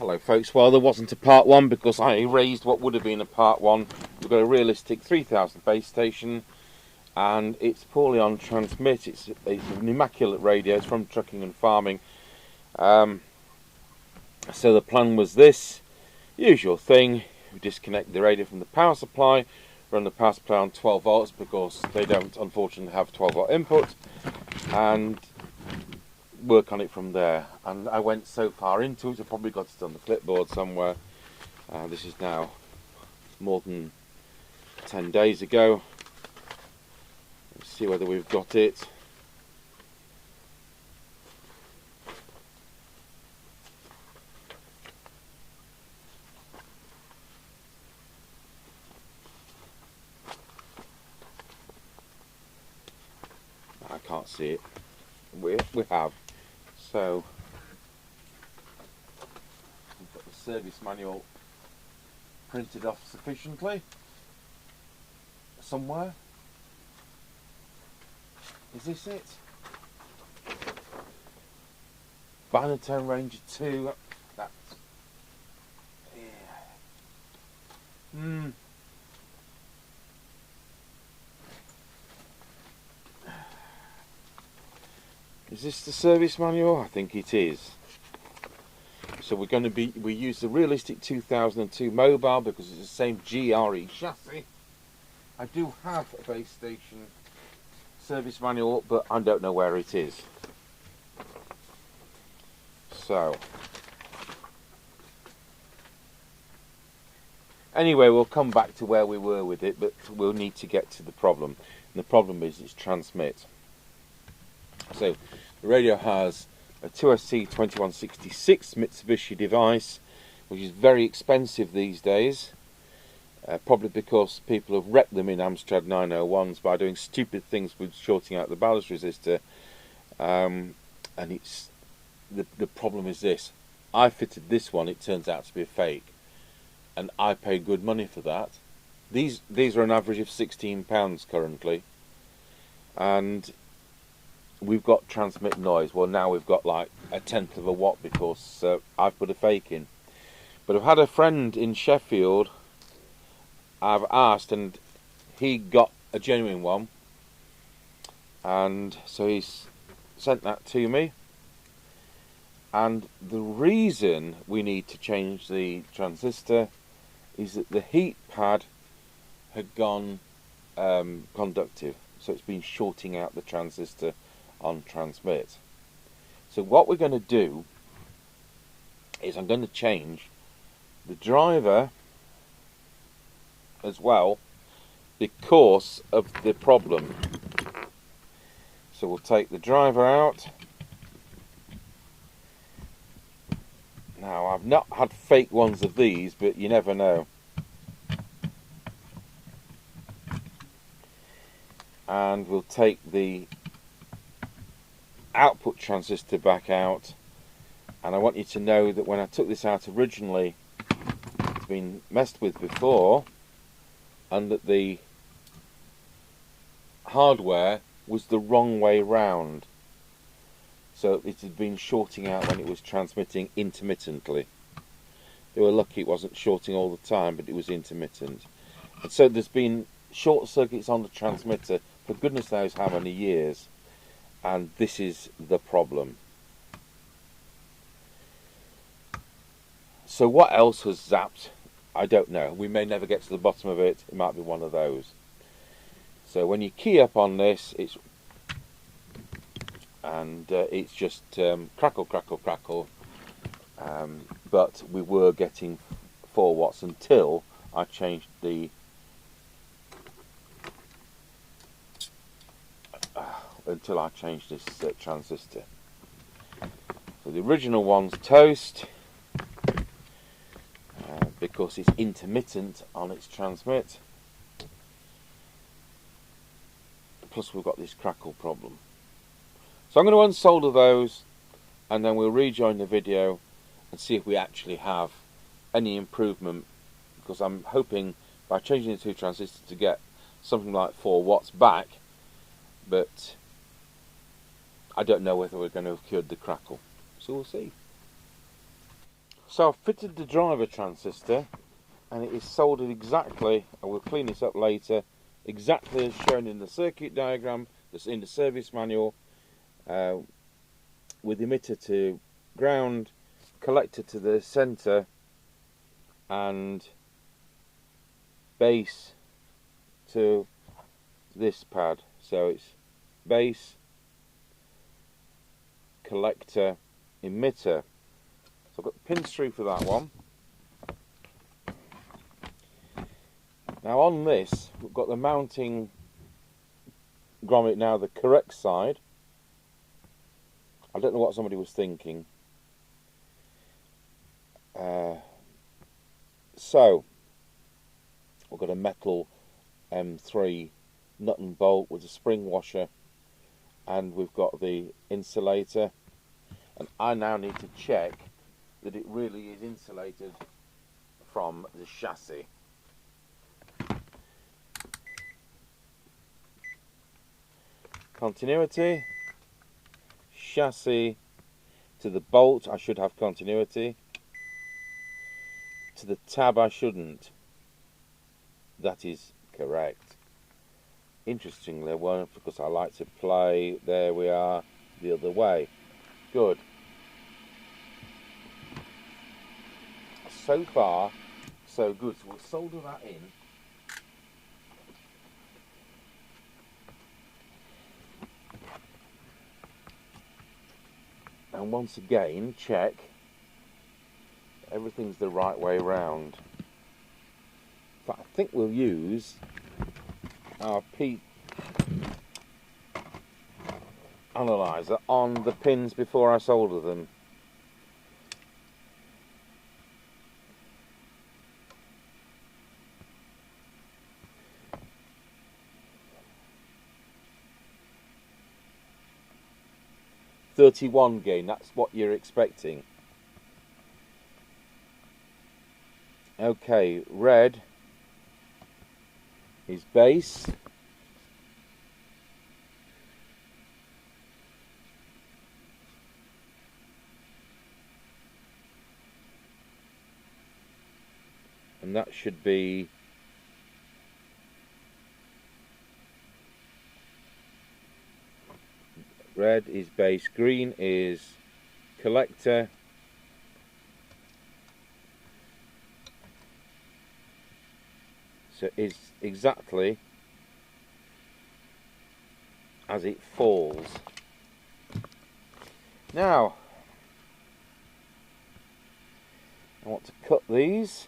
Hello folks, well there wasn't a part 1 because I erased what would have been a part 1. We've got a Realistic 3000 base station and it's poorly on transmit. It's an immaculate radio, it's from trucking and farming. So the plan was this, usual thing, we disconnect the radio from the power supply, run the power supply on 12 volts because they don't unfortunately have 12 volt input, and work on it from there. And I went so far into it, I probably got it on the clipboard somewhere. This is now more than 10 days ago. Let's see whether we've got it. I can't see it. We have. So we've got the service manual printed off sufficiently somewhere. Is this it? Binatone Ranger 2. That's yeah. Is this the service manual? I think it is. So we use the Realistic 2002 mobile because it's the same GRE chassis. I do have a base station service manual, but I don't know where it is. So anyway, we'll come back to where we were with it, but we'll need to get to the problem. And the problem is its transmit. So the radio has a TRC2166 Mitsubishi device, which is very expensive these days, probably because people have wrecked them in Amstrad 901s by doing stupid things with shorting out the ballast resistor. And it's the problem is this: I fitted this one, it turns out to be a fake, and I paid good money for that. These are an average of £16 currently, and we've got transmit noise. Well, now we've got like 1/10 of a watt because I've put a fake in. But I've had a friend in Sheffield, I've asked, and he got a genuine one, and so he's sent that to me. And the reason we need to change the transistor is that the heat pad had gone conductive, so it's been shorting out the transistor on transmit. So what we're going to do is I'm going to change the driver as well because of the problem. So we'll take the driver out. Now, I've not had fake ones of these, but you never know. And we'll take the output transistor back out, and I want you to know that when I took this out originally, it's been messed with before, and that the hardware was the wrong way round, so it had been shorting out when it was transmitting intermittently. They were lucky it wasn't shorting all the time, but it was intermittent, and so there's been short circuits on the transmitter for goodness knows how many years. And this is the problem. So what else has zapped? I don't know. We may never get to the bottom of it. It might be one of those. So when you key up on this, it's just crackle, crackle, crackle. But we were getting 4 watts until I changed the this transistor. So the original one's toast because it's intermittent on its transmit. Plus we've got this crackle problem. So I'm going to unsolder those, and then we'll rejoin the video and see if we actually have any improvement, because I'm hoping by changing the 2 transistors to get something like 4 watts back, but I don't know whether we're going to have cured the crackle, so we'll see. So I've fitted the driver transistor, and it is soldered exactly, and we'll clean this up later, exactly as shown in the circuit diagram that's in the service manual, with emitter to ground, collector to the centre, and base to this pad. So it's base, collector, emitter. So I've got the pins through for that one. Now on this, we've got the mounting grommet now the correct side. I don't know what somebody was thinking. So we've got a metal M3 nut and bolt with a spring washer, and we've got the insulator, and I now need to check that it really is insulated from the chassis. Continuity, chassis to the bolt, I should have continuity. To the tab, I shouldn't. That is correct. Interestingly, one, because I like to play, there we are, the other way. Good. So far, so good. So we'll solder that in. And once again, check everything's the right way round. But I think we'll use our P analyzer on the pins before I solder them. .31 gain, that's what you're expecting. Okay, red is base. And that should be red is base, green is collector, so it's exactly as it falls. Now I want to cut these.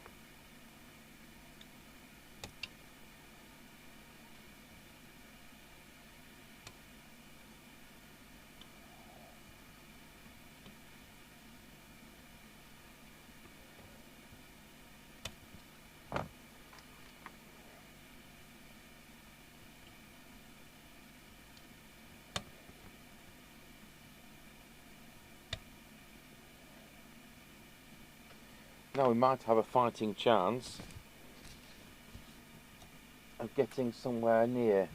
Now we might have a fighting chance of getting somewhere near.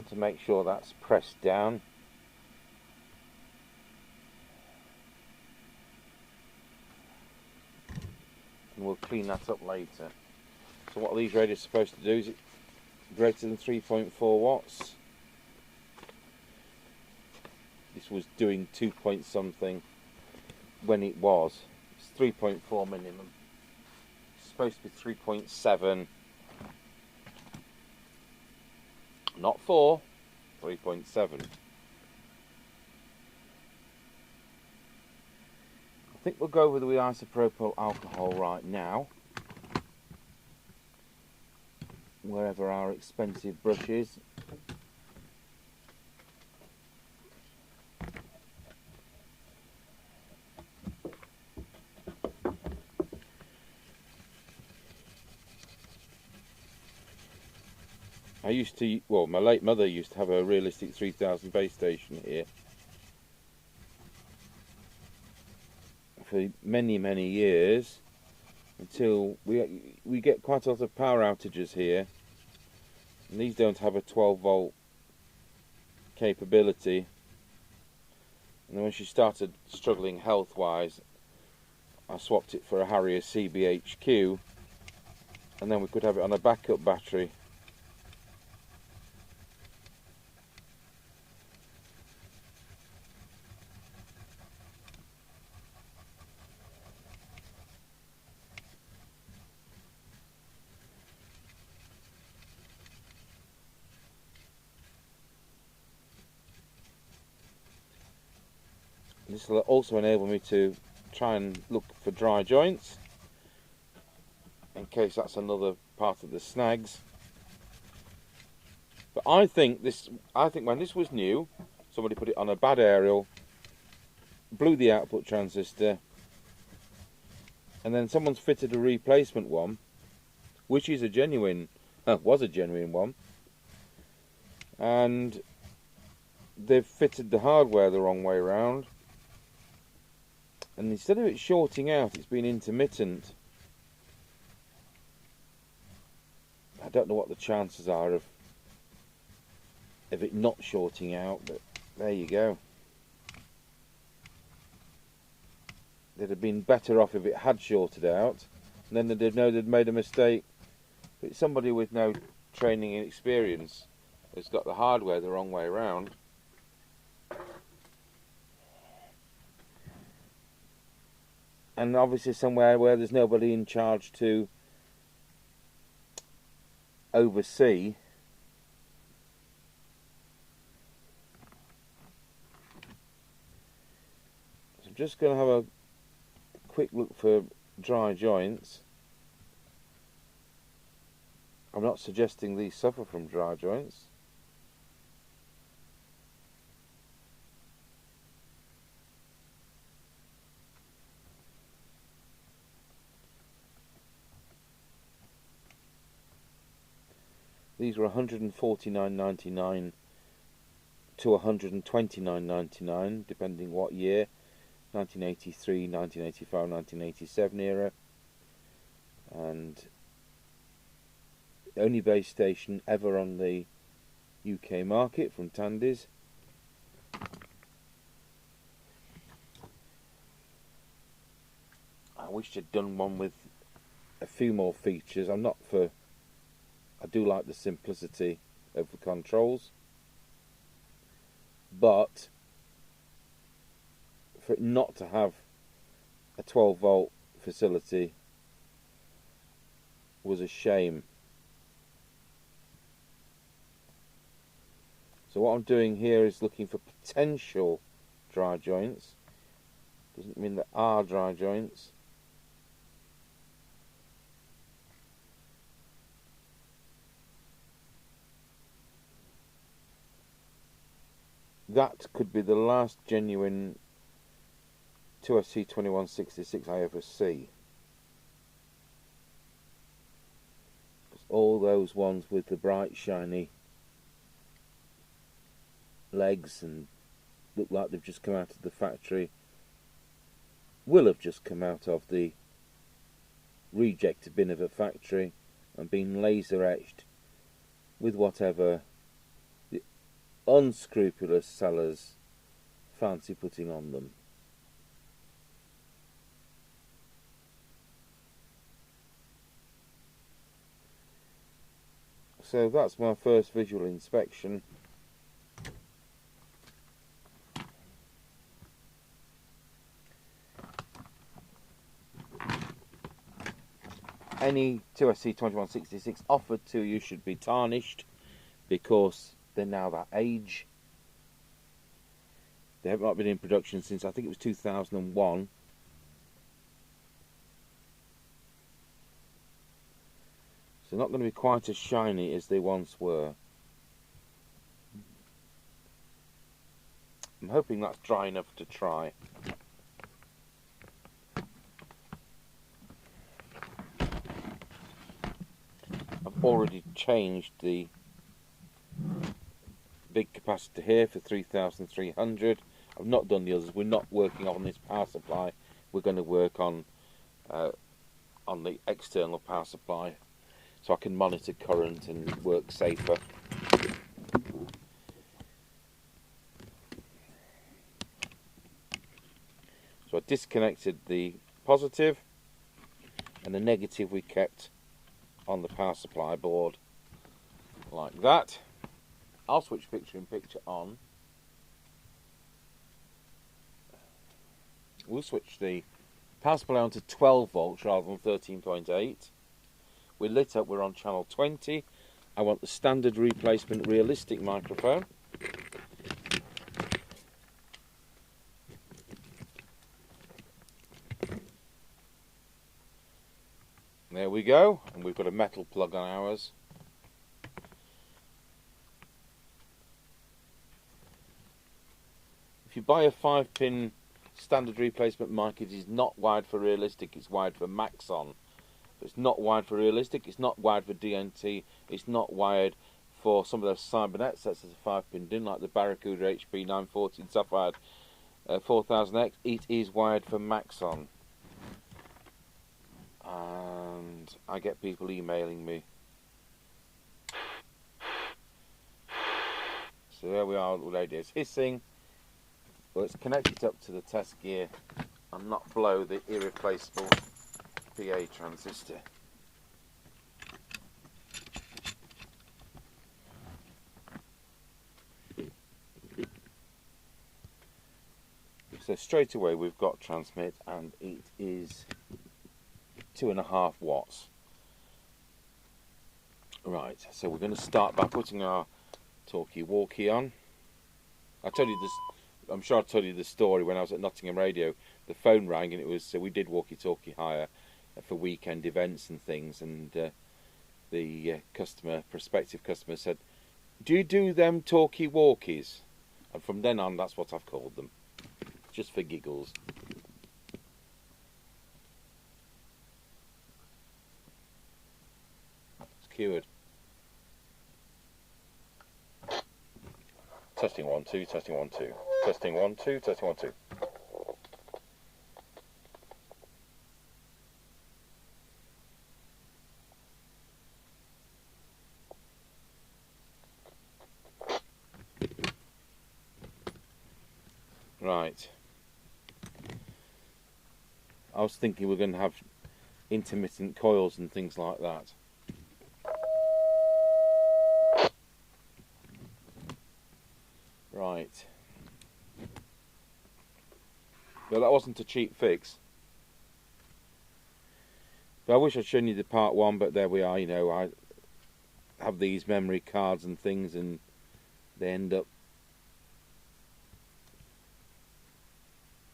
To make sure that's pressed down. And we'll clean that up later. So what are these radios supposed to do? Is it greater than 3.4 watts? This was doing 2 point something when it was. It's 3.4 minimum. It's supposed to be 3.7. Not 4, 3.7. I think we'll go with the isopropyl alcohol right now, wherever our expensive brush is. I used to, well, my late mother used to have a Realistic 3000 base station here for many, many years, until we get quite a lot of power outages here, and these don't have a 12 volt capability. And then when she started struggling health wise, I swapped it for a Harrier CBHQ, and then we could have it on a backup battery. This will also enable me to try and look for dry joints, in case that's another part of the snags. But I think when this was new, somebody put it on a bad aerial, blew the output transistor, and then someone's fitted a replacement one, which is a genuine, was a genuine one, and they've fitted the hardware the wrong way around. And instead of it shorting out, it's been intermittent. I don't know what the chances are of it not shorting out, but there you go. They'd have been better off if it had shorted out, and then they'd know they'd made a mistake. But somebody with no training and experience has got the hardware the wrong way around. And obviously somewhere where there's nobody in charge to oversee. So I'm just going to have a quick look for dry joints. I'm not suggesting these suffer from dry joints. These were $149.99 to $129.99, depending what year. 1983, 1985, 1987 era. And the only base station ever on the UK market from Tandy's. I wish I'd done one with a few more features. I do like the simplicity of the controls, but for it not to have a 12 volt facility was a shame. So what I'm doing here is looking for potential dry joints. Doesn't mean there are dry joints. That could be the last genuine TRC2166 I ever see. All those ones with the bright shiny legs and look like they've just come out of the factory will have just come out of the reject bin of a factory and been laser etched with whatever the unscrupulous sellers fancy putting on them. So that's my first visual inspection. Any TRC2166 offered to you should be tarnished because they're now that age. They have not been in production since I think it was 2001. So not going to be quite as shiny as they once were. I'm hoping that's dry enough to try. I've already changed the big capacitor here for 3300. I've not done the others. We're not working on this power supply. We're going to work on the external power supply, so I can monitor current and work safer. So I disconnected the positive, and the negative we kept on the power supply board like that. I'll switch picture in picture on. We'll switch the power supply on to 12 volts rather than 13.8. We're lit up, we're on channel 20. I want the standard replacement realistic microphone. There we go, and we've got a metal plug on ours. If you buy a 5-pin standard replacement mic, it is not wired for realistic, it's wired for Maxon. It's not wired for realistic, it's not wired for DNT, it's not wired for some of those cybernet sets as a 5-pin DIN, like the Barracuda HP 914 Sapphire 4000X. It is wired for Maxon. And I get people emailing me. So there we are, the radio's hissing. Well, it's connected up to the test gear and not below the irreplaceable PA transistor. So straight away we've got transmit, and it is 2.5 watts. Right, so we're going to start by putting our talkie-walkie on. I told you this. I'm sure I told you the story when I was at Nottingham Radio. The phone rang, and it was we did walkie-talkie hire for weekend events and things, and the prospective customer said, "Do you do them talkie-walkies?" And from then on, that's what I've called them, just for giggles. It's cured. Testing 1 2, testing 1 2, testing 1 2, testing 1 2. Right. I was thinking we're going to have intermittent coils and things like that. Right. Well, that wasn't a cheap fix. But I wish I'd shown you the part 1, but there we are. You know, I have these memory cards and things, and they end up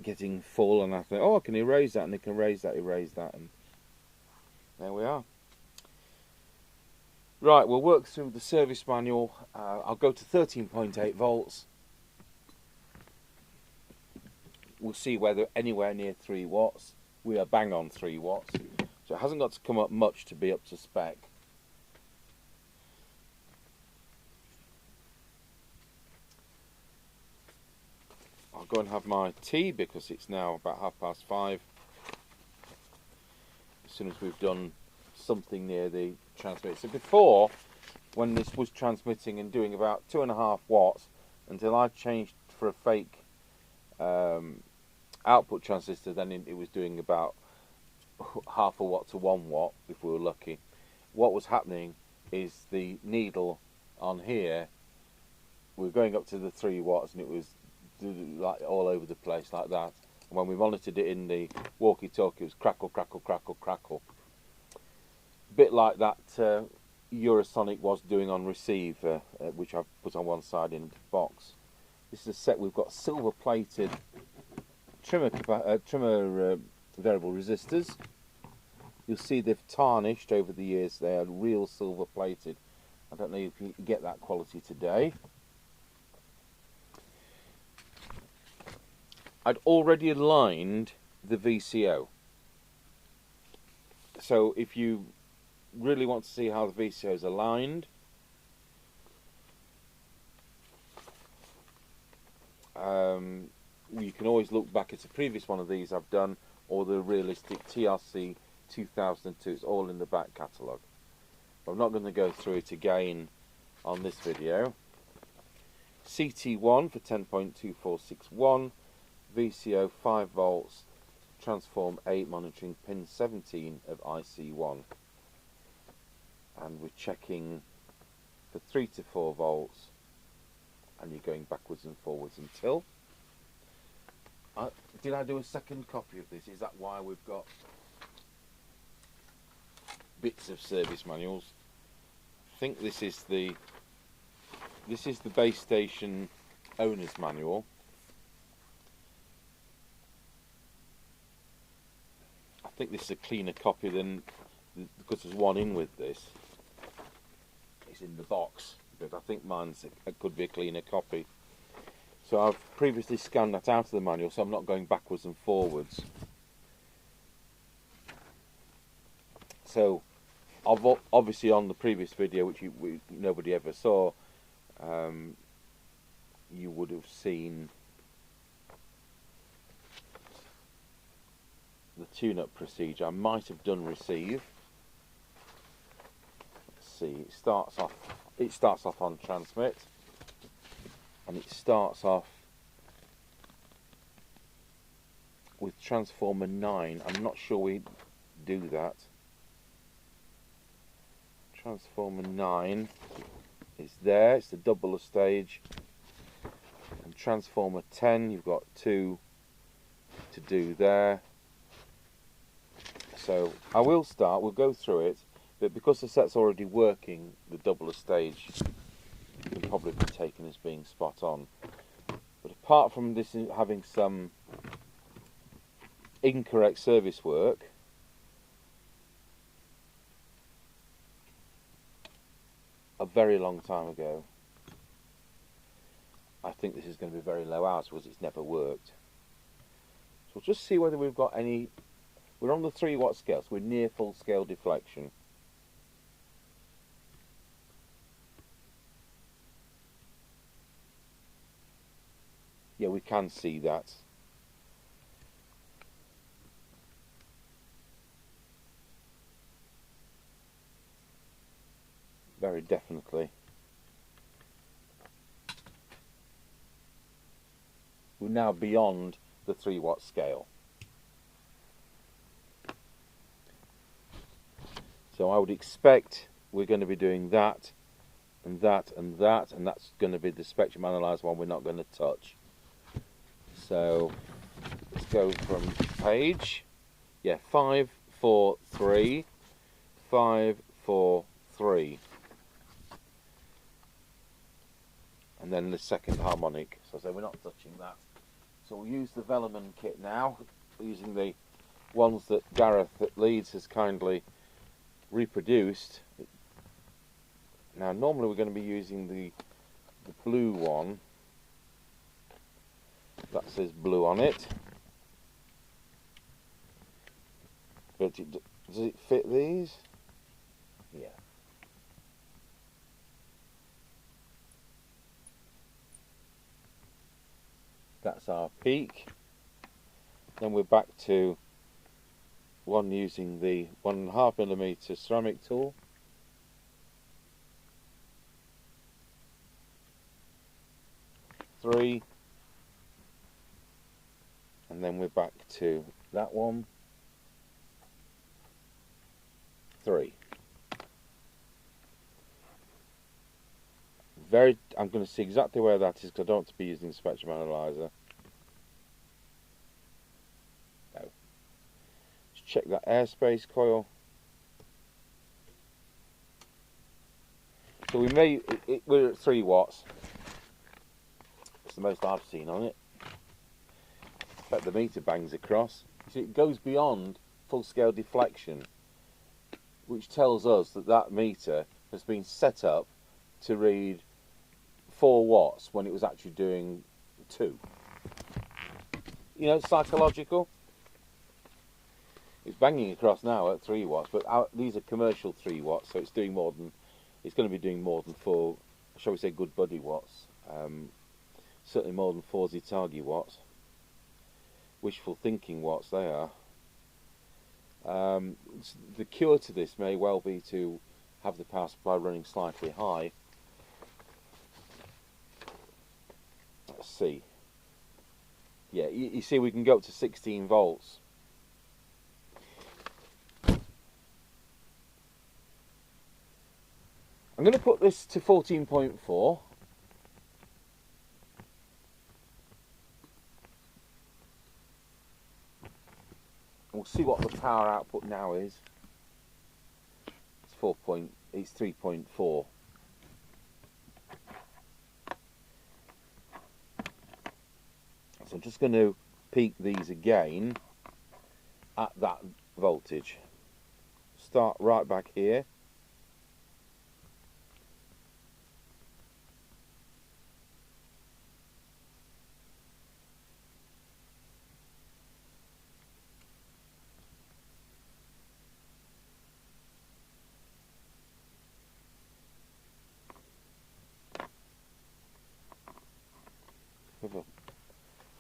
getting full, and I think, oh, I can erase that, and I can erase that, and there we are. Right, we'll work through the service manual. I'll go to 13.8 volts. We'll see whether anywhere near 3 watts. We are bang on 3 watts. So it hasn't got to come up much to be up to spec. I'll go and have my tea because it's now about 5:30. As soon as we've done something near the transmitter. So before, when this was transmitting and doing about 2.5 watts, until I changed for a fake output transistor, then it was doing about 0.5 watt to 1 watt if we were lucky. What was happening is the needle on here, we were going up to the 3 watts, and it was like all over the place like that. And when we monitored it in the walkie-talkie, it was crackle, crackle, crackle, crackle. A bit like that Eurosonic was doing on receive, which I've put on one side in the box. This is a set. We've got silver-plated trimmer variable resistors. You'll see they've tarnished over the years. They are real silver-plated. I don't know if you can get that quality today. I'd already aligned the VCO. So if you really want to see how the VCO is aligned, can always look back at a previous one of these I've done, or the Realistic TRC2002. It's all in the back catalogue. I'm not going to go through it again on this video. CT1 for 10.2461, VCO 5 volts, transform 8, monitoring pin 17 of IC1. And we're checking for 3 to 4 volts, and you're going backwards and forwards until... did I do a second copy of this? Is that why we've got bits of service manuals? I think this is the base station owner's manual. I think this is a cleaner copy than, because there's one in with this. It's in the box, but I think mine's could be a cleaner copy. So I've previously scanned that out of the manual, so I'm not going backwards and forwards. So obviously on the previous video, which nobody ever saw, you would have seen the tune-up procedure. I might have done receive. Let's see. It starts off on transmit, and it starts off with transformer 9. I'm not sure we do that. Transformer 9 is there. It's the doubler stage. And transformer 10, you've got 2 to do there. So I will start, we'll go through it, but because the set's already working, the doubler stage can probably be taken as being spot on. But apart from this having some incorrect service work, a very long time ago, I think this is going to be very low hours because it's never worked. So we'll just see whether we've got any. We're on the 3 watt scale, so we're near full scale deflection. Yeah, we can see that. Very definitely. We're now beyond the 3 watt scale. So I would expect we're going to be doing that, and that, and that, and that's going to be the spectrum analyzer one we're not going to touch. So let's go from page, 5, 4, 3, 5, 4, 3. And then the second harmonic. So I say we're not touching that. So we'll use the Velleman kit now, using the ones that Gareth at Leeds has kindly reproduced. Now normally we're going to be using the blue one that says blue on it, but does it fit these? Yeah. That's our peak. Then we're back to one using the 1.5mm ceramic tool. Three, and then we're back to that one. 3. I'm going to see exactly where that is because I don't want to be using the spectrum analyzer. No. Let's check that airspace coil. So we're at 3 watts. It's the most I've seen on it. In fact, the meter bangs across. See, it goes beyond full scale deflection, which tells us that that meter has been set up to read 4 watts when it was actually doing 2. You know, it's psychological. It's banging across now at 3 watts, but these are commercial 3 watts, so it's doing more than, it's going to be doing more than 4, shall we say, good buddy watts. Certainly more than 4 Zetagi watts. wishful thinking watts they are. The cure to this may well be to have the power supply running slightly high. Let's see. Yeah, you see we can go up to 16 volts. I'm going to put this to 14.4. We'll see what the power output now is. It's 3.4. So I'm just going to peak these again at that voltage. Start right back here.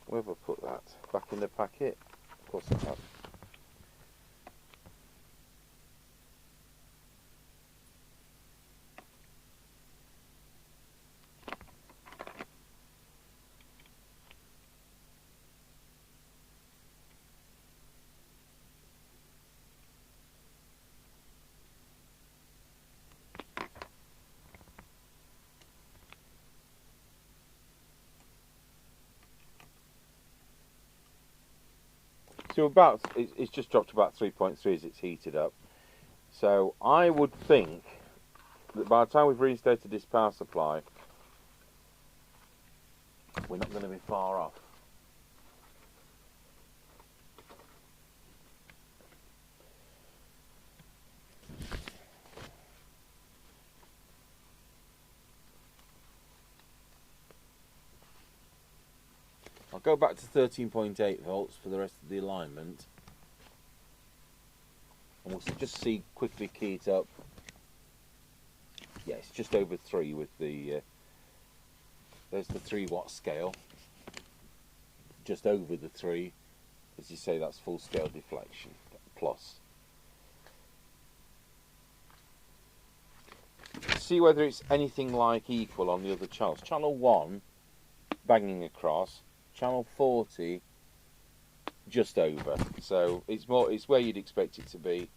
Where have I put that? Back in the packet? Of course I have. So it's just dropped about 3.3 as it's heated up. So I would think that by the time we've reinstated this power supply, we're not going to be far off. I'll go back to 13.8 volts for the rest of the alignment, and we'll just see, quickly key it up. Yeah, it's just over 3 with the, there's the 3 watt scale, just over the 3, as you say, that's full scale deflection, plus. See whether it's anything like equal on the other channels. Channel 1, banging across. Channel 40, just over. So it's where you'd expect it to be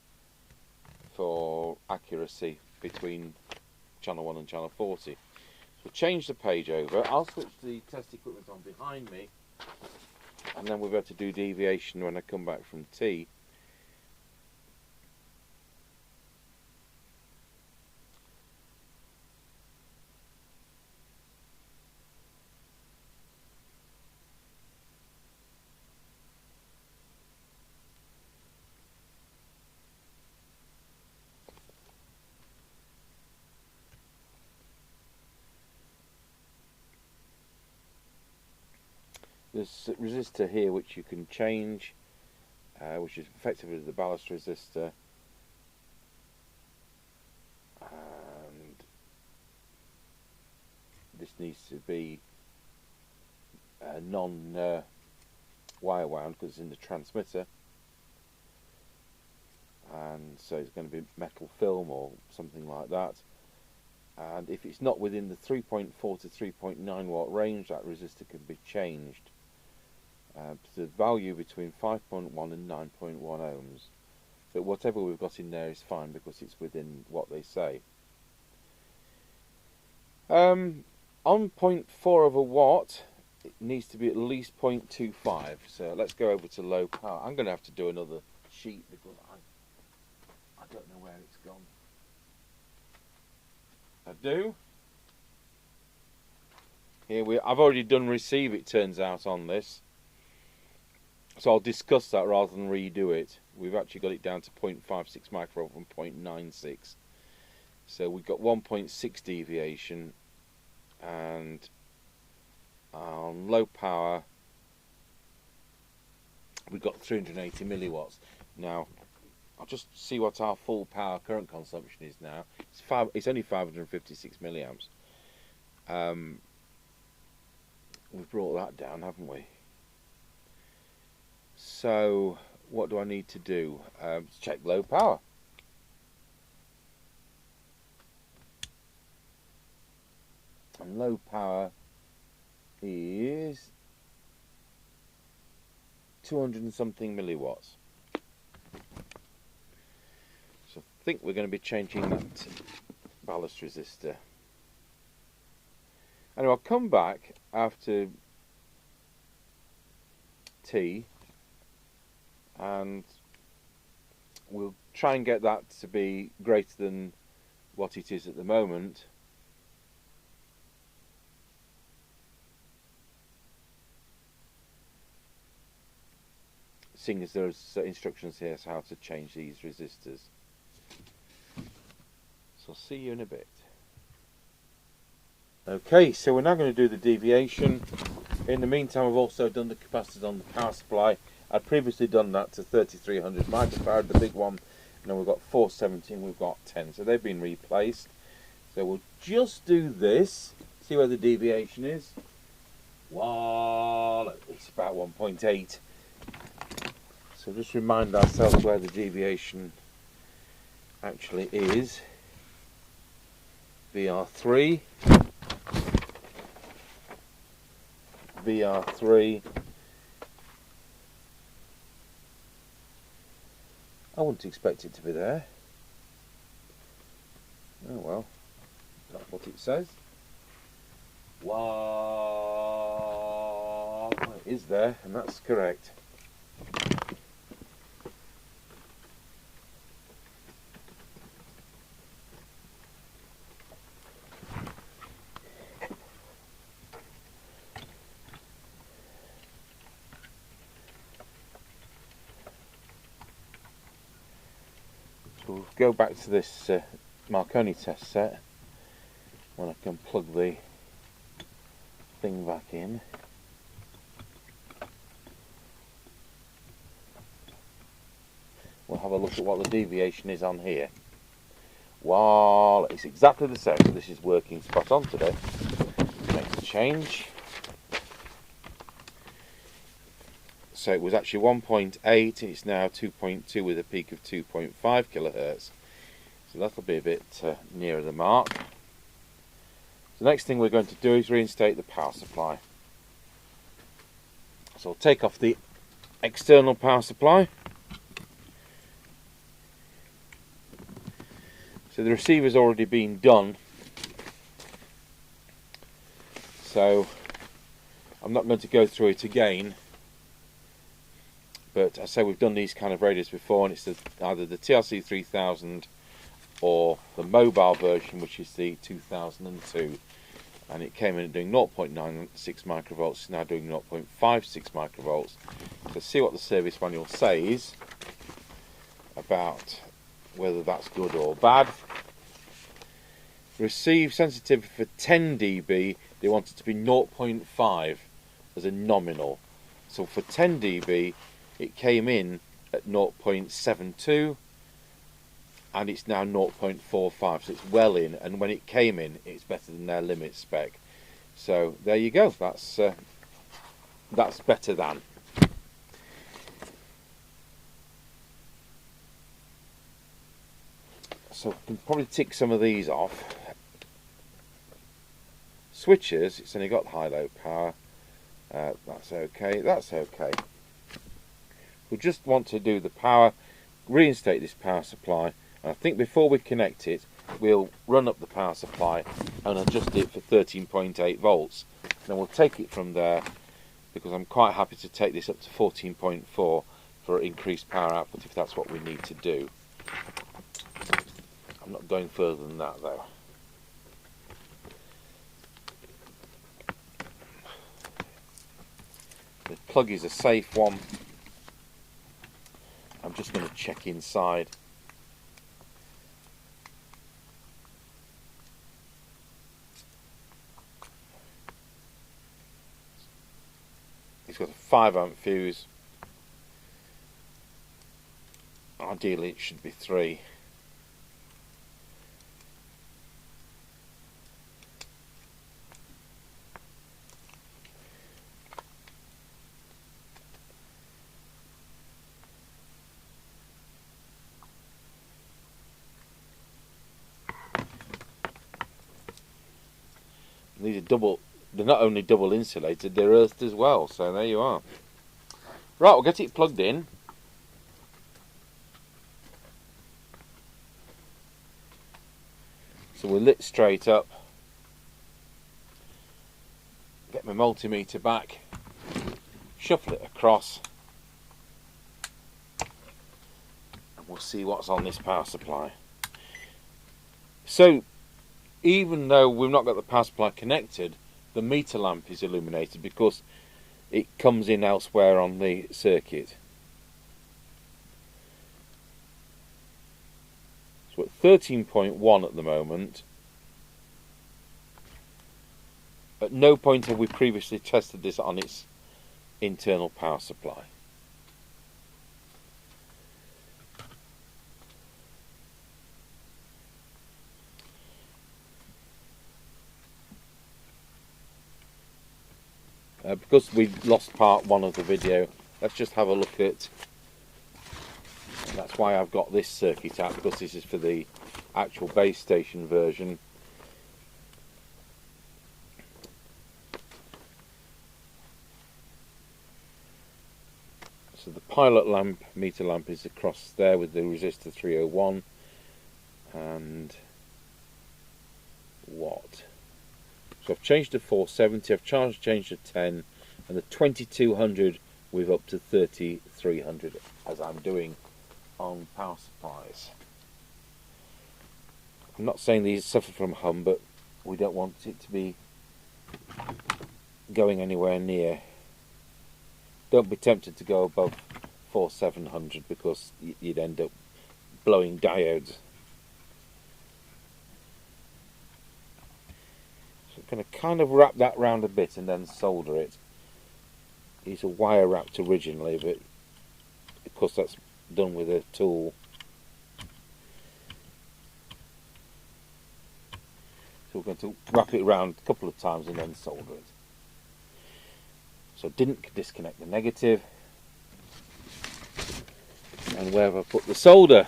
for accuracy between channel 1 and channel 40. So we'll change the page over. I'll switch the test equipment on behind me, and then we'll be able to do deviation when I come back from tea. There's a resistor here which you can change, which is effectively the ballast resistor, and this needs to be non-wire wound because it's in the transmitter, and so it's going to be metal film or something like that. And if it's not within the 3.4 to 3.9 watt range, that resistor can be changed to the value between 5.1 and 9.1 ohms. But whatever we've got in there is fine because it's within what they say. On 0.4 of a watt, it needs to be at least 0.25. So let's go over to low power. I'm going to have to do another sheet because I don't know where it's gone. I do. Here I've already done receive, it turns out, on this. So I'll discuss that rather than redo it. We've actually got it down to 0.56 microvolt from 0.96. So we've got 1.6 deviation, and on low power we've got 380 milliwatts. Now I'll just see what our full power current consumption is now. It's only 556 milliamps. We've brought that down, haven't we? So what do I need to do? Check low power. And low power is 200 and something milliwatts. So I think we're going to be changing that ballast resistor. And I'll come back after T and we'll try and get that to be greater than what it is at the moment. Seeing as there's instructions here as how to change these resistors. So I'll see you in a bit. Okay, so we're now going to do the deviation. In the meantime, I've also done the capacitors on the power supply. I'd previously done that to 3300 microfarad, the big one. Now we've got 470 and we've got 10, so they've been replaced. So we'll just do this, see where the deviation is. Well, it's about 1.8. So just remind ourselves where the deviation actually is. VR3. VR3. I wouldn't expect it to be there. Oh well, that's what it says. Wow, it is there, and that's correct. We'll go back to this Marconi test set when I can plug the thing back in. We'll have a look at what the deviation is on here. Well, it's exactly the same, so this is working spot on today. Make the change. So it was actually 1.8, it's now 2.2 with a peak of 2.5 kilohertz. So that'll be a bit nearer the mark. The next thing we're going to do is reinstate the power supply. So I'll take off the external power supply. So the receiver's already been done. So I'm not going to go through it again. But I say we've done these kind of radios before, and it's either the TRC3000 or the mobile version, which is the 2002. And it came in at doing 0.96 microvolts, it's now doing 0.56 microvolts. So see what the service manual says about whether that's good or bad. Receive sensitivity for 10 dB, they want it to be 0.5 as a nominal. So for 10 dB, it came in at 0.72 and it's now 0.45, so it's well in, and when it came in it's better than their limit spec. So there you go, that's better than. So we can probably tick some of these off. Switches, it's only got high-low power, that's okay, that's okay. We just want to do the power, reinstate this power supply, and I think before we connect it we'll run up the power supply and adjust it for 13.8 volts. Then we'll take it from there, because I'm quite happy to take this up to 14.4 for increased power output if that's what we need to do. I'm not going further than that though. The plug is a safe one. I'm just going to check inside. It's got a 5 amp fuse. Ideally it should be 3. These are double. They're not only double insulated, they're earthed as well. So there you are. Right, we'll get it plugged in. So we're lit straight up. Get my multimeter back. Shuffle it across. And we'll see what's on this power supply. So, even though we've not got the power supply connected, the meter lamp is illuminated because it comes in elsewhere on the circuit. So at 13.1 at the moment. At no point have we previously tested this on its internal power supply. Because we lost part one of the video, let's just have a look at. That's why I've got this circuit out, because this is for the actual base station version. So the pilot lamp, meter lamp, is across there with the resistor 301 and watt. So I've changed to 470, I've changed to 10, and the 2200 we've up to 3300 as I'm doing on power supplies. I'm not saying these suffer from hum, but we don't want it to be going anywhere near. Don't be tempted to go above 4700 because you'd end up blowing diodes. So I'm going to kind of wrap that round a bit and then solder it. It's a wire wrapped originally, but of course that's done with a tool. So we're going to wrap it around a couple of times and then solder it. So didn't disconnect the negative. And where have I put the solder?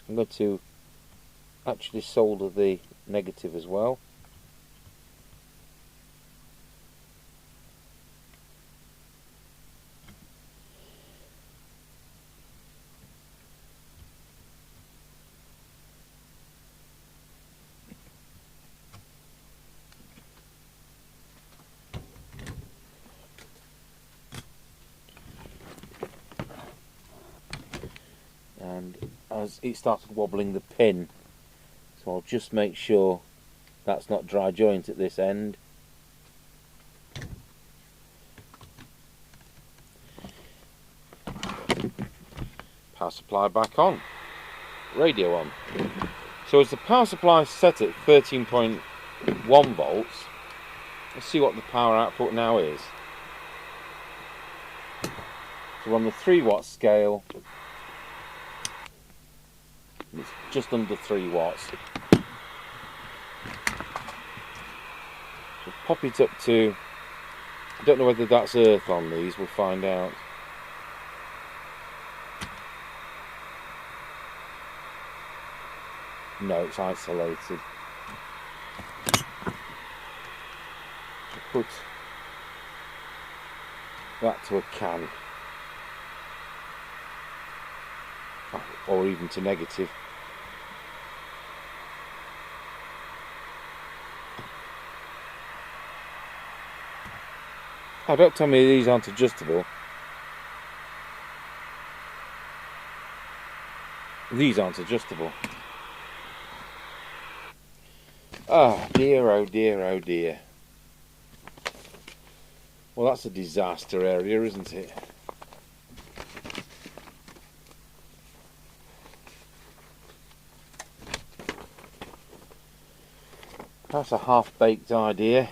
I'm going to actually solder the negative as well. And as it started wobbling the pin, so I'll just make sure that's not dry joint at this end. Power supply back on, radio on. So as the power supply is set at 13.1 volts, let's see what the power output now is. So we're on the 3 watt scale. It's just under 3 watts. So pop it up to, I don't know whether that's earth on these, we'll find out. No, it's isolated. So put that to a can. Or even to negative. Oh, don't tell me these aren't adjustable. These aren't adjustable. Oh dear, oh dear, oh dear. Well, that's a disaster area, isn't it? That's a half-baked idea.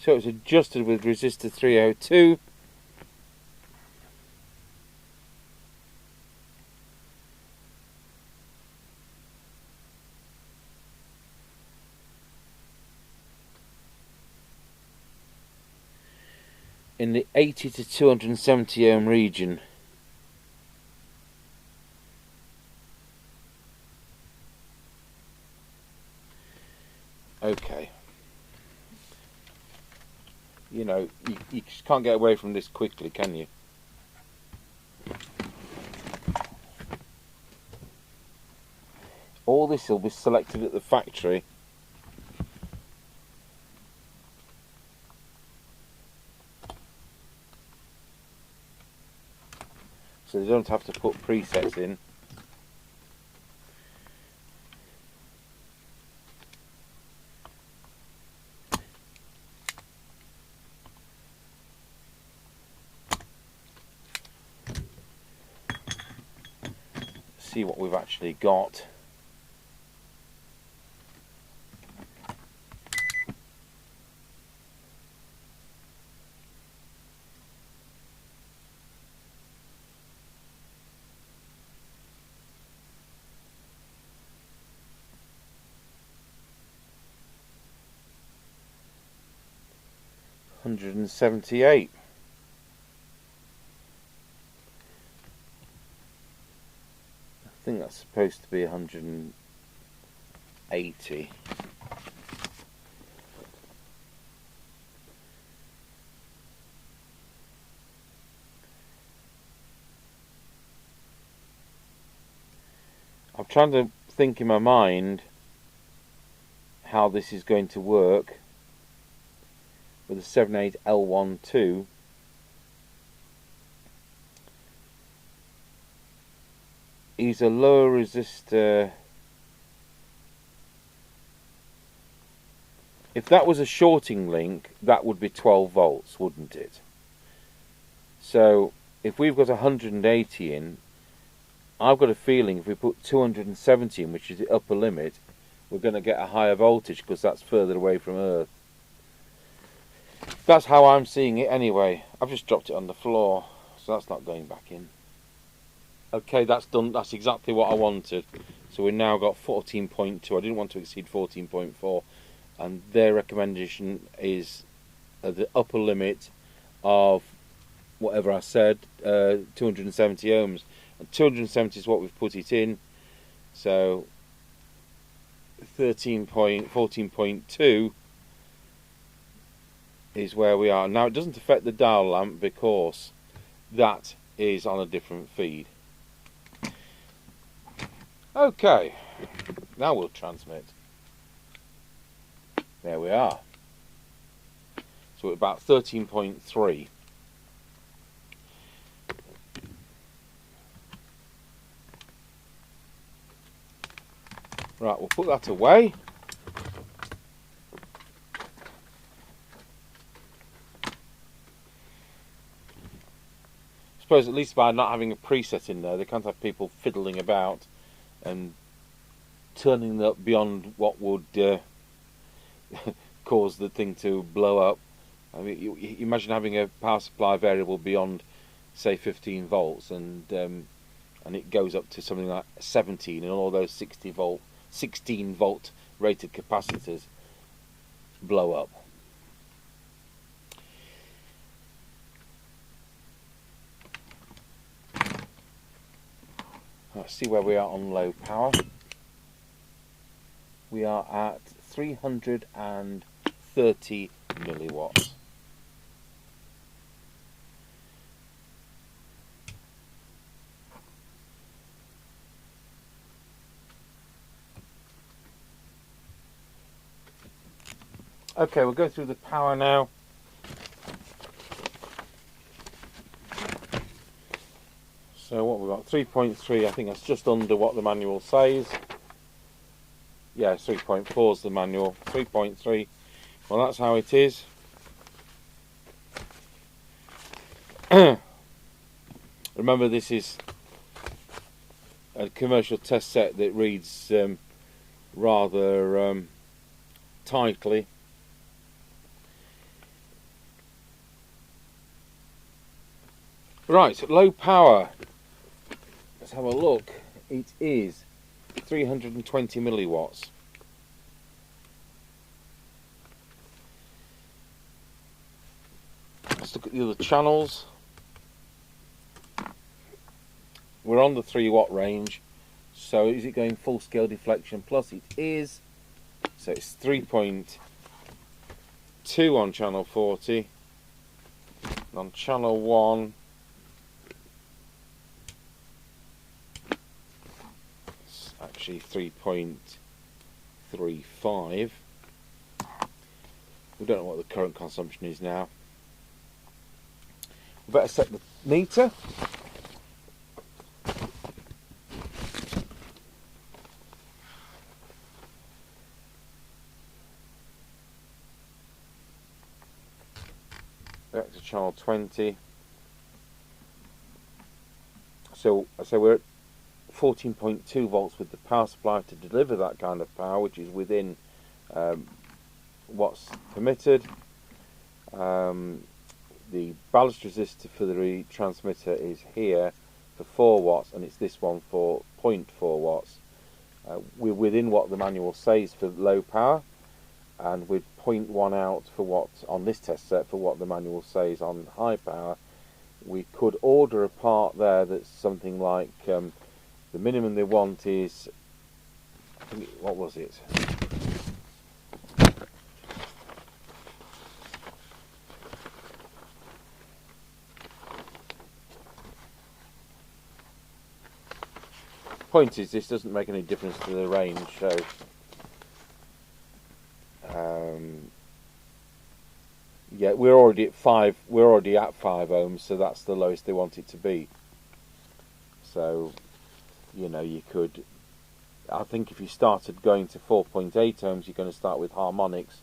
So it's adjusted with resistor 302. In the 80 to 270 ohm region. Okay. You know, you just can't get away from this quickly, can you? All this will be selected at the factory. So they don't have to put presets in. See what we've actually got. $178. I think that's supposed to be 180. I'm trying to think in my mind how this is going to work with a 78L12. Is a lower resistor. If that was a shorting link, that would be 12 volts, wouldn't it? So if we've got 180 in, I've got a feeling if we put 270 in, which is the upper limit, we're going to get a higher voltage because that's further away from Earth. That's how I'm seeing it anyway. I've just dropped it on the floor, so that's not going back in. Okay, that's done. That's exactly what I wanted. So we've now got 14.2. I didn't want to exceed 14.4, and their recommendation is the upper limit of whatever I said, 270 ohms. And 270 is what we've put it in. So 14.2 is where we are. Now it doesn't affect the dial lamp because that is on a different feed. Okay, now we'll transmit. There we are. So we're about 13.3. Right, we'll put that away. I suppose at least by not having a preset in there, they can't have people fiddling about and turning up beyond what would cause the thing to blow up. I mean, you imagine having a power supply variable beyond, say, 15 volts, and it goes up to something like 17, and all those 16 volt rated capacitors blow up. Let's see where we are on low power. We are at 330 milliwatts. Okay, we'll go through the power now. So what we've got, 3.3, I think that's just under what the manual says. Yeah, 3.4 is the manual. 3.3, well, that's how it is. Remember, this is a commercial test set that reads rather tightly. Right, low power. Let's have a look. It is 320 milliwatts. Let's look at the other channels. We're on the 3 watt range. So is it going full scale deflection plus? It is. So it's 3.2 on channel 40. And on channel 1 it's actually 3.35. We don't know what the current consumption is now. We better set the meter. Back to channel 20. So we're at 14.2 volts with the power supply to deliver that kind of power, which is within what's permitted. The ballast resistor for the transmitter is here for 4 watts, and it's this one for 0.4 watts. We're within what the manual says for low power, and with 0.1 out for what on this test set for what the manual says on high power. We could order a part there that's something like the minimum they want is, I think, what was it? Point is, this doesn't make any difference to the range, so yeah, we're already at 5 ohms, so that's the lowest they want it to be. So, you know, you could, I think if you started going to 4.8 ohms, you're going to start with harmonics.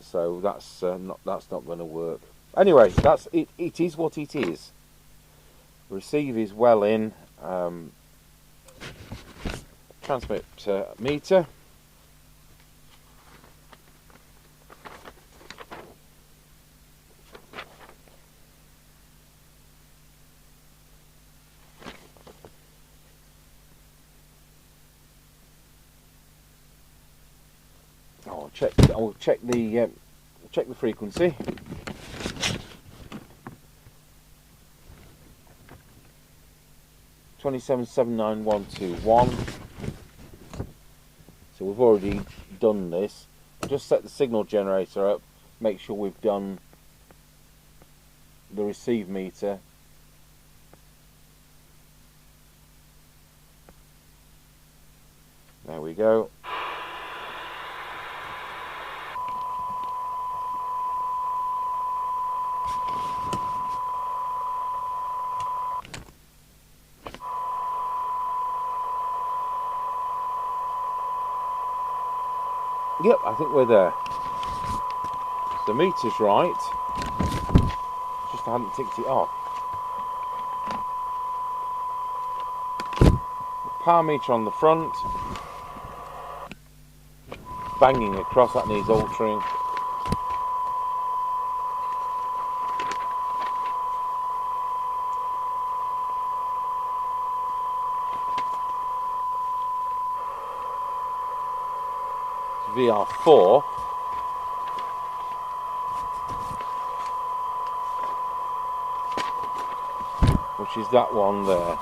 So that's not going to work. Anyway, that's it. It is what it is. Receive is well in. Transmit meter. I'll check the frequency. (27,79121). So we've already done this. I'll just set the signal generator up. Make sure we've done the receive meter. There we go. Yep, I think we're there. The meter's right. Just I hadn't ticked it off. The power meter on the front. Banging across, that needs altering. VR4, which is that one there.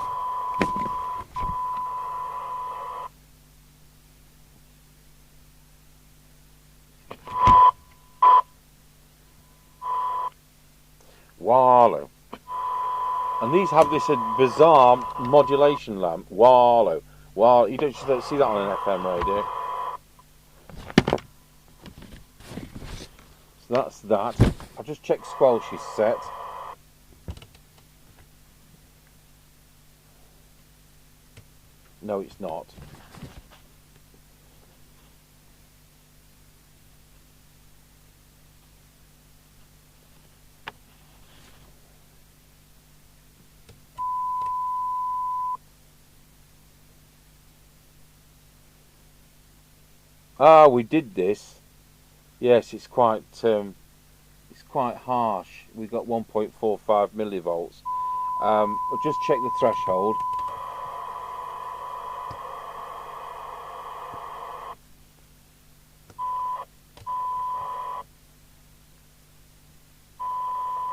Wallow. And these have this bizarre modulation lamp. Wallow. Wow, you don't see that on an FM radio. So that's that. I'll just check squelch is set. No, it's not. Ah, we did this. Yes, it's quite quite harsh. We've got 1.45 millivolts. I'll just check the threshold.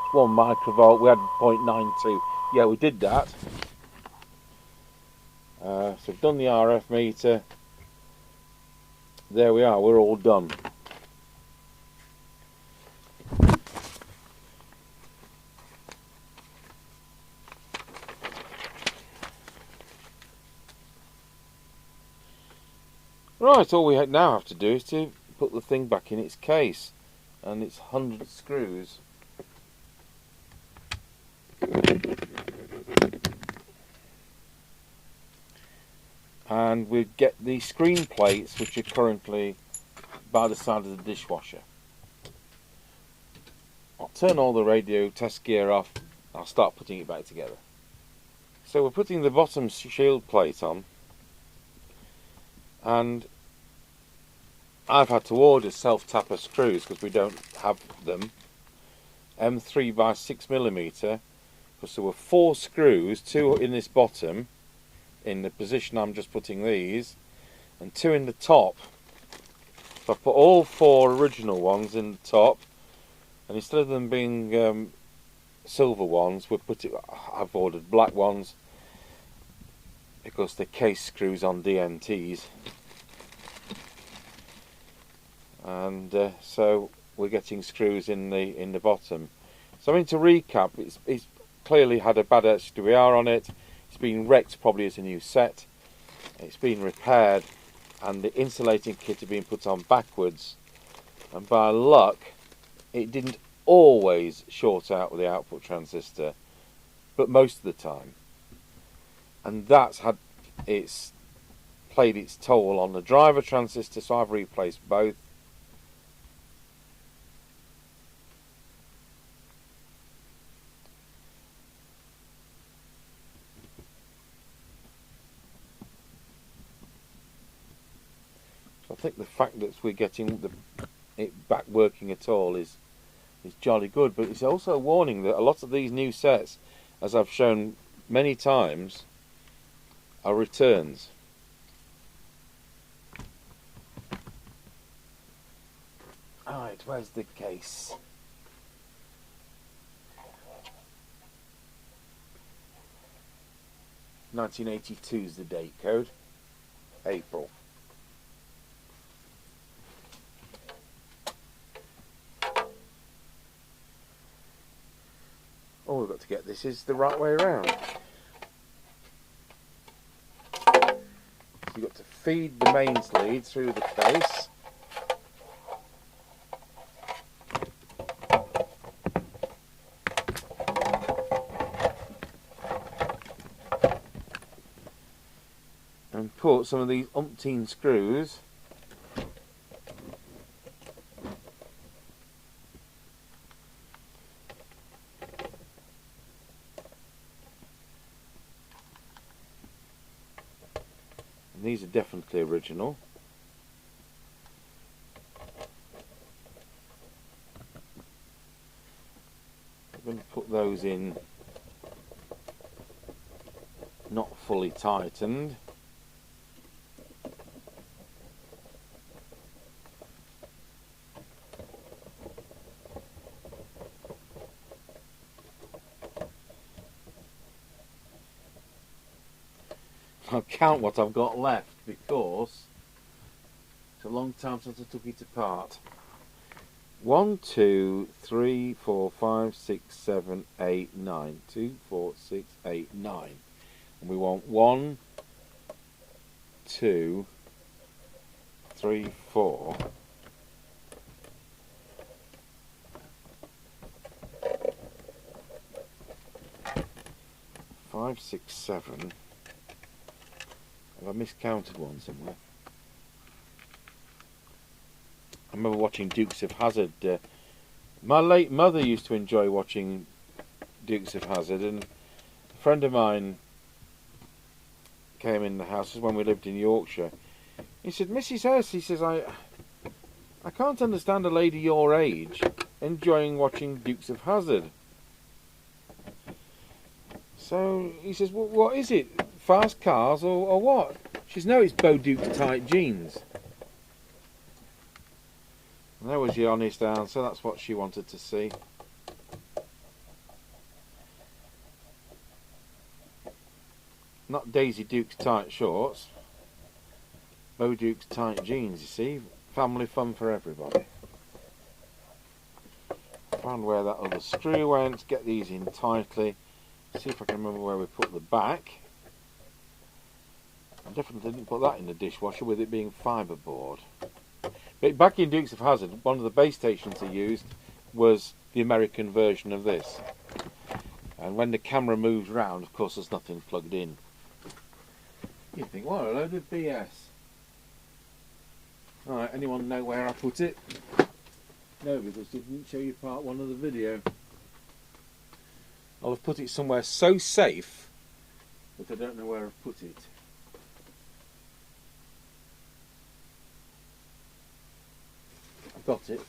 It's 1 microvolt. We had 0.92. Yeah, we did that. So we've done the RF meter. There we are. We're all done. Right, all we now have to do is to put the thing back in its case, and it's 100 screws. And we get the screen plates, which are currently by the side of the dishwasher. I'll turn all the radio test gear off. I'll start putting it back together. So we're putting the bottom shield plate on, and I've had to order self-tapper screws because we don't have them. M3 by 6mm, because there were 4 screws, 2 in this bottom, in the position I'm just putting these, and 2 in the top. So I've put all 4 original ones in the top, and instead of them being silver ones, I've ordered black ones because they're case screws on DNTs. And so we're getting screws in the bottom. So I mean, to recap, it's clearly had a bad HDR on it. It's been wrecked probably as a new set. It's been repaired, and the insulating kit had been put on backwards. And by luck, it didn't always short out with the output transistor, but most of the time. And that's played its toll on the driver transistor. So I've replaced both. I think the fact that we're getting it back working at all is jolly good, but it's also a warning that a lot of these new sets, as I've shown many times, are returns. Alright, where's the case? (1982) is the date code. April. All we've got to get this is the right way around. So you've got to feed the mains lead through the case. And put some of these umpteen screws these are definitely original. I'm going to put those in not fully tightened. I'll count what I've got left because it's a long time since I took it apart. 1, 2, 3, 4, 5, 6, 7, 8, 9. 2, 4, 6, 8, 9. And we want 1, 2, 3, 4. 5, 6, 7. Have I miscounted one somewhere? I remember watching Dukes of Hazzard. My late mother used to enjoy watching Dukes of Hazzard, and a friend of mine came in the house when we lived in Yorkshire. He said, "Mrs. Hurst," he says, I can't understand a lady your age enjoying watching Dukes of Hazzard. So he says, well, what is it? Fast cars or what? She says, no, it's Bo Duke tight jeans. And that was the honest answer. That's what she wanted to see. Not Daisy Duke's tight shorts. Bo Duke's tight jeans, you see. Family fun for everybody. Find where that other screw went. Get these in tightly. See if I can remember where we put the back. I definitely didn't put that in the dishwasher with it being fiberboard. But back in Dukes of Hazzard, one of the base stations they used was the American version of this. And when the camera moves round, of course, there's nothing plugged in. You think, what a load of BS. Right, anyone know where I put it? No, because it didn't show you part one of the video. I'll have put it somewhere so safe that I don't know where I've put it. I've got it.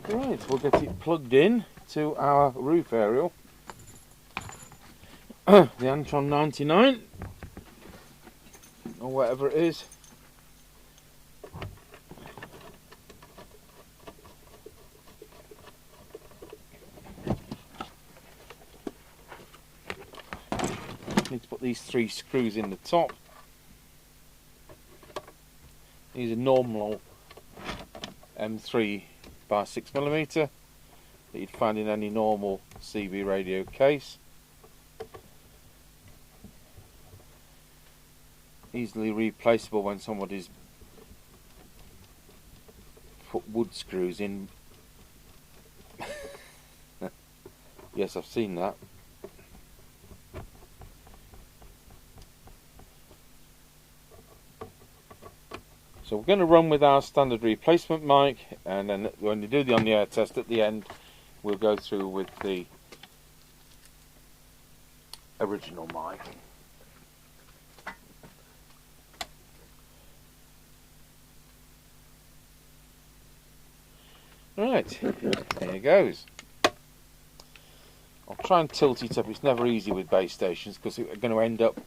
Right, we'll get it plugged in to our roof aerial. The Antron 99 or whatever it is. Need to put these 3 screws in the top. These are normal M3 by 6mm that you'd find in any normal CB radio case. Easily replaceable when somebody's put wood screws in. Yes, I've seen that. So we're going to run with our standard replacement mic, and then when you do the on-the-air test at the end, we'll go through with the original mic. Right, there it goes. I'll try and tilt it up. It's never easy with base stations because we're going to end up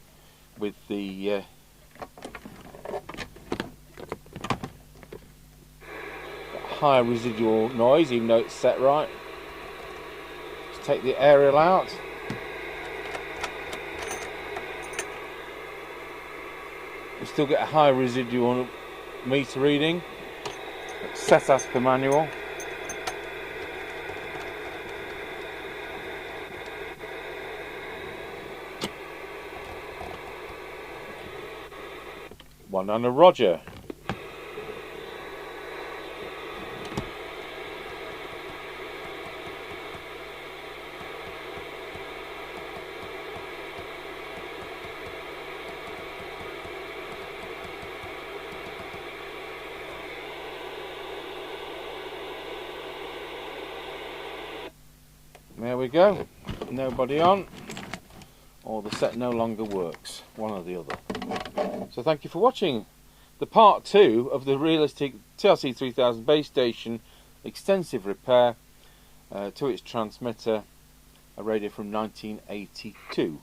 with the high residual noise, even though it's set right. Let's take the aerial out. We still get a high residual meter reading. It's set as per manual. One on a Roger. There we go, nobody on, or the set no longer works, one or the other. So thank you for watching the part 2 of the Realistic TRC3000 base station extensive repair to its transmitter, a radio from 1982.